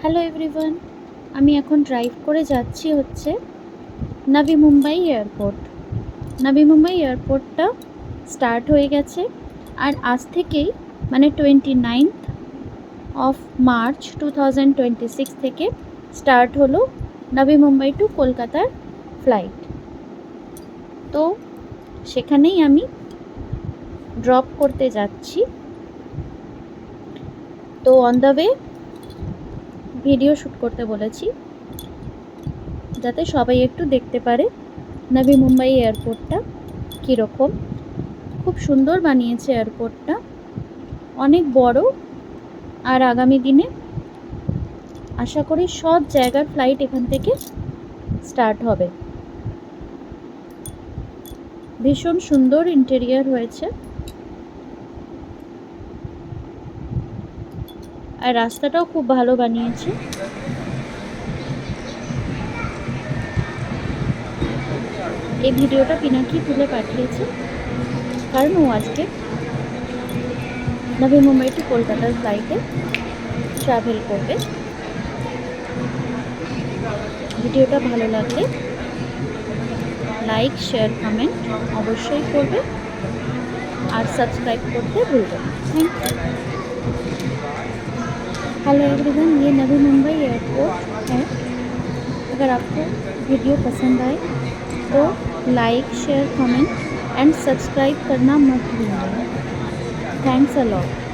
Hello everyone, আমি এখন drive করে যাচ্ছি হচ্ছে নাভি মুম্বাই এয়ারপোর্ট। নাভি মুম্বাই এয়ারপোর্টটা স্টার্ট হয়ে গেছে, আর আজ থেকেই মানে 29th অফ মার্চ 2026 থেকে স্টার্ট হলো নাভি মুম্বাই টু কলকাতার ফ্লাইট। তো সেখানেই আমি ড্রপ করতে যাচ্ছি। তো on the way video shoot করতে বলেছি, যাতে সবাই একটু দেখতে পারে নাভি মুম্বাই এয়ারপোর্টটা কীরকম। খুব সুন্দর বানিয়েছে এয়ারপোর্টটা, অনেক বড়। আর আগামী দিনে আশা করি সব জায়গার ফ্লাইট এখান থেকে স্টার্ট হবে। ভীষণ সুন্দর ইন্টেরিয়ার হয়েছে, আর রাস্তাটাও খুব ভালো বানিয়েছে। এই ভিডিওটা পিনাকি তুলে পাঠিয়েছে, কারণ ও আজকে নাভি মুম্বাই টু কলকাতার ফ্লাইটে ট্রাভেল করবে। ভিডিওটা ভালো লাগলে লাইক, শেয়ার, কমেন্ট অবশ্যই করবে, और सब्सक्राइब करते भूलবেন না। Thank you. हेलो एवरीवन, ये नवी मुंबई एयरपोर्ट है। अगर आपको वीडियो पसंद आए तो like, share, comment and subscribe करना मत भूलिए। Thanks a lot.